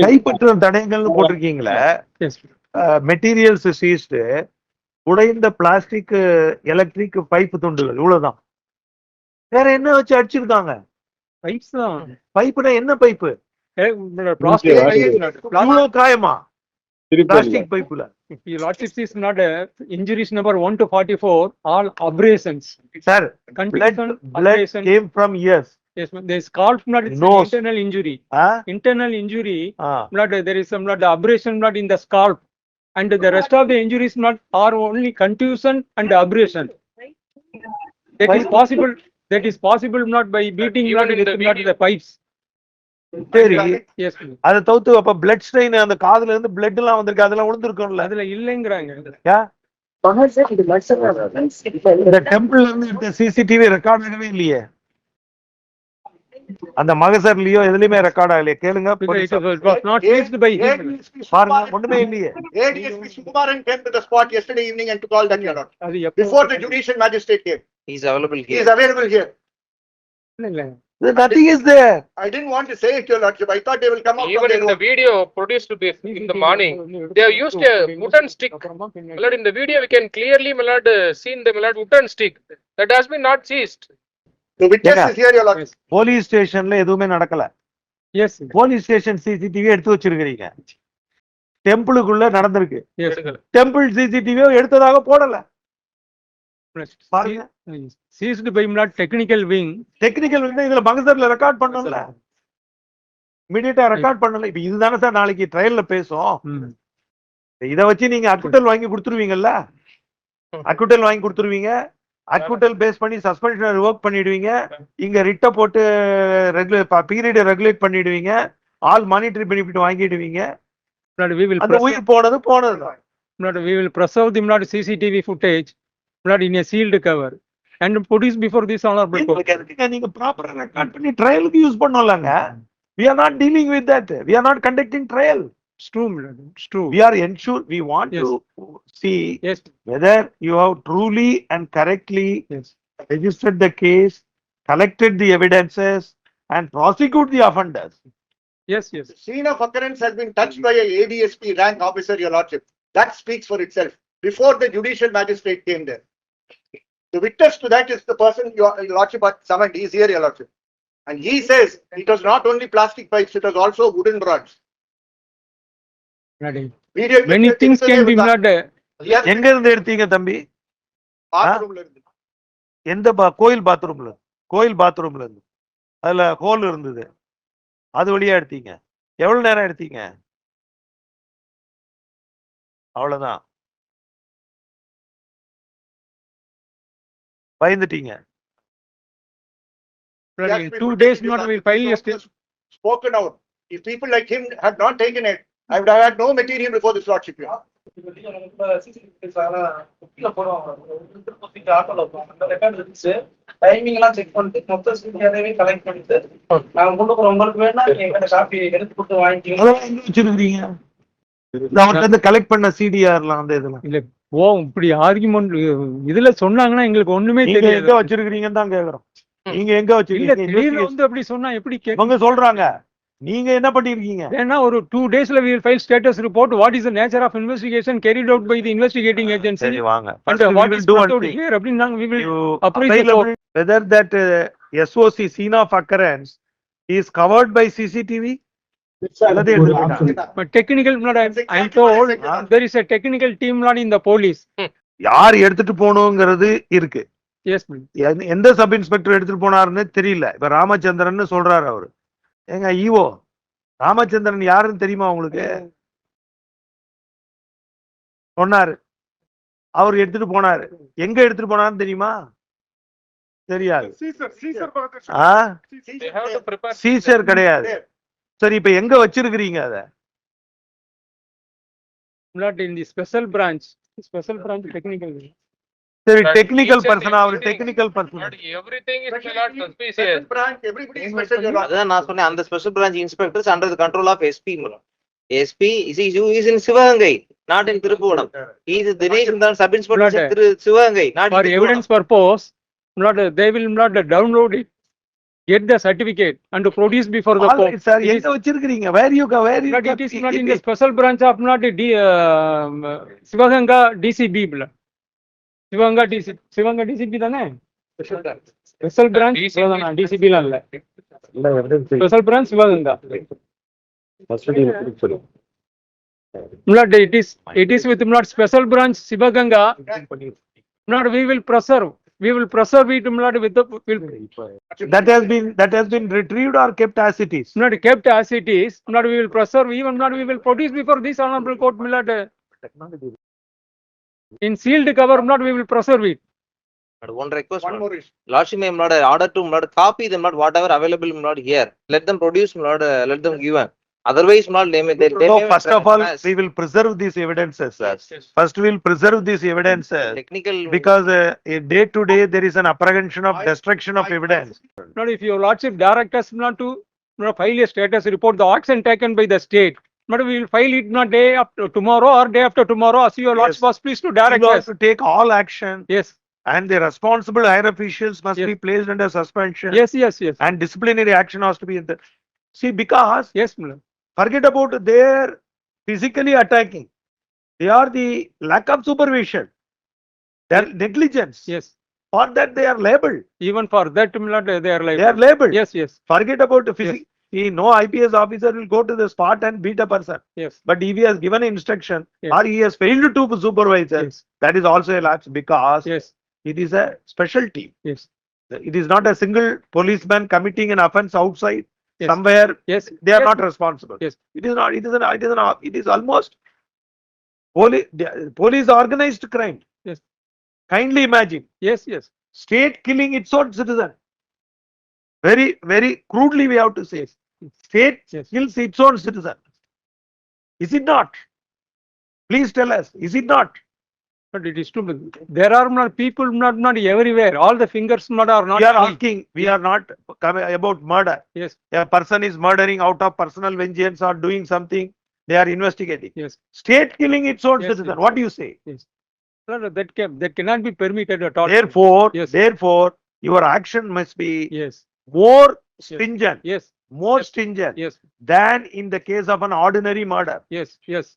கைப்பற்றும் தடயங்கள்னு போட்டிருக்கீங்களே, materials seized, உடைந்த plastic, electric pipe துண்டுகள், இவ்வளவுதான். வேற என்ன வச்சு அடிச்சிருக்காங்க? பைப்ஸ் தான். பைப்புனா என்ன பைப்பு? இவ்வளவு காயமா plastic பைப்புல? Your Lordship is not injuries number 1 to 44, all abrasions. Sir, blood came from ears. Yes, there is called blood, it's an internal injury. Internal injury, blood, there is some blood abrasion blood in the scalp, and the rest of the injuries blood are only contusion and abrasion. That is possible. That is possible not by beating blood with not the pipes. சரி, அத தவிர்த்து அப்ப blood strain அந்த காதுல இருந்து blood எல்லாம் வந்திருக்கு, அதெல்லாம் விழுந்திருக்கும்ல? அதுல இல்லங்கறாங்க. இந்த டெம்பிள்ல இருந்து எடுத்த சிசிடிவி ரெக்கார்ட் ஆகவே இல்லையே, அந்த மகசர்லயோ எதுலயுமே ரெக்கார்ட் ஆகலையே. கேளுங்க, பாருங்க, ஒண்ணுமே இல்லையே. ADSP Sukumaran came to the spot yesterday evening and took all that, Your Lord. Before the judicial magistrate came. He is available here. He is available here. Nothing is there. I didn't want to say it, Your Lordship. I thought they will come up. Even in the video produced in the morning, they have used a wooden stick. Lord, in the video we can clearly, Lord, seen the Lord wooden stick that has been not seized. The witness is here, Your Lord. Police ஸ்டேஷன்ல எதுவுமே நடக்கல. S, police station CCTV எடுத்து வச்சிருக்கீங்க. டெம்பிளுக்குள்ள நடந்திருக்கு. Temple CCTV எடுத்ததாக போடல. பாருங்க, seized by blood technical wing. Technical wing இதுல மகசர்ல ரெக்கார்ட் பண்ணல, இமிடியேட்டா ரெக்கார்ட் பண்ணல. இப்ப இதுதானே சார் நாளைக்கு ட்ரையல்ல பேசும். இத வச்சு நீங்க அக்குட்டல் வாங்கி கொடுத்துருவீங்கல்ல? அக்குட்டல் வாங்கி கொடுத்துருவீங்க. அக்குட்டல் பேஸ் பண்ணி சஸ்பென்ஷன் ரிவோக் பண்ணிடுவீங்க. இங்க ரிட்ட போட்டு பீரியட் ரெகுலேட் பண்ணிடுவீங்க. ஆல் மானிட்டரி பெனிஃபிட் வாங்கிடுவீங்க. அந்த உயிர் போனது போனதுதான். We will preserve the blood CCTV footage blood in a sealed cover and produce before this honorable court. நீங்க ப்ராப்பரா ரெக்கார்ட் பண்ணி ட்ரையலுக்கு யூஸ் பண்ணலாங்க. We are not dealing with that. We are not conducting trial. It's true, it's true. We are ensure we want to see whether you have truly and correctly registered the case, collected the evidences, and prosecute the offenders. Yes. The scene of occurrence has been touched by a ADSP rank officer, Your Lordship. That speaks for itself. Before the judicial magistrate came there, the witness to that is the person Your Lordship had summoned. He is here, Your Lordship, and he says it was not only plastic pipes; it was also wooden rods. Many things can be blood. எங்க இருந்து எடுத்தீங்க தம்பி? பாத்ரூம்ல இருந்து. எந்த கோயில் பாத்ரூம்ல? கோயில் பாத்ரூம்ல இருந்து. அதுல ஹோல் இருந்தது, அது வழியா எடுத்தீங்க. எவ்வளவு நேரம் எடுத்தீங்க? அவ்வளவுதான். பயந்துட்டீங்க. 2 days not will file yesterday. Spoken out. If people like him had not taken it, I would have had no material before this Lordship. Timing எல்லாம் செக் பண்ணிட்டு மொத்த சிடிஆரவே கலெக்ட் பண்ணிட்டு நாங்க கொடுக்குறோம். உங்களுக்கு வேணா எங்க காப்பி எடுத்து கொடுத்து வாங்கிக்கலாம். அதெல்லாம் எங்க வச்சிருக்கீங்க? அவர்கிட்ட இருந்து கலெக்ட் பண்ண சிடிஆர்லாம் அந்த இதெல்லாம் இல்ல. இப்படி ஆர்குமெண்ட் இதுல சொன்னாங்கன்னா எங்களுக்கு ஒண்ணுமே தெரியாது. எங்க வச்சிருக்கீங்கன்னு தான் கேக்குறோம். நீங்க எங்க வச்சிருக்கீங்க? வந்து அப்படி சொன்னா எப்படி அவங்க சொல்றாங்க? நீங்க என்ன பண்ணிருக்கீங்க? ஏன்னா ஒரு 2 daysல we will file status report. What is the nature of investigation carried out by the investigating agency? சரி வாங்க. And what is put here அப்படினா we will appraise whether that SOC scene of occurrence is covered by CCTV. But technical not I am told there is a technical team not in the police. யார் எடுத்துட்டு போணும்ங்கிறது இருக்கு. Yes, எந்த sub inspector எடுத்துட்டு போனாருன்னு தெரியல. இப்ப ராமச்சந்திரன் சொல்றாரு அவரு. ஏங்க ஈவோ ராமச்சந்திரன் யாருன்னு தெரியுமா உங்களுக்கு? சொன்னாரு. அவர் எடுத்துட்டு போனாரு. எங்க எடுத்துட்டு போனாருன்னு தெரியுமா? தெரியாது. சீசர் கிடையாது. சரி, இப்ப எங்க வச்சிருக்கீங்க அத? Not in the special branch technical. சரி, டெக்னிக்கல் பர்சன், அவர் technical person. Everything is not suspicious. Branch, everybody is special. அதான் நான் சொன்னேன், அந்த special branch inspectors under the control of SP. SP is in Sivaganga, not in Thiruppuvanam. He is Dinesh Ndan, sub inspector Sivaganga, not for evidence purpose. Not they will not download it. get the certificate and to produce before the All court. right, sir. It is- எங்க வச்சிருக்கீங்க? Where you go? Where you But kept it is not keep in the it? special branch of not Sivaganga DCB. Sivaganga DCB தானே? Special branch DCB ல இல்ல. Special branch Sivaganga. Not it is with not special branch Sivaganga. Not we will preserve it not with the will That has been retrieved or kept as it is. not kept as it is. Not we will preserve, even not we will produce before this honorable court not in sealed cover, not we will preserve it. But one request, One more issue. Lordship may not order to not copy them, not whatever available not here. Let them produce, not let them give. Otherwise, not they may. They No, may first of all, pass. we will preserve these evidences, sir. Yes, yes. First, we will preserve these evidences Technical. because day to day there is an apprehension of destruction of evidence. Not if your lordship direct us not to file a status report, the action taken by the state. But we will file it not day after tomorrow or day after tomorrow. As your lordship was pleased to direct You have us. to take all action Yes, and the responsible higher officials must Yes. be placed under suspension. yes, yes, yes, And disciplinary action has to be. See, because yes, madam. forget about their physically attacking. They are the lack of supervision. Their negligence. Yes. For that they are labeled. Even for that, they are like. They are labeled. Yes, yes, Forget about the physics. See, no IPS officer will go to the spot and beat a person. yes, But if he has given instruction Yes. or he has failed to supervise, yes, that is also a lapse because yes, it is a special team. yes, It is not a single policeman committing an offense outside Yes. somewhere. yes. They are yes, not responsible. Yes. It is not. It is almost police organized crime. Yes. Kindly imagine Yes, yes, state killing its own citizen. Very, very crudely we have to say. State Yes. kills its own citizen. Is it not? Please tell us. Is it not? but it is too. There are not people not everywhere. All the fingers not are not. We are clean. asking. We are not coming about murder. Yes, A person is murdering out of personal vengeance or doing something. They are investigating. yes. State killing its own Yes, citizen. yes. What do you say? No, that cannot be permitted at all. Therefore, Yes. your action must be Yes, more stringent, yes, more Yes. stringent yes, than in the case of an ordinary murder. yes, yes.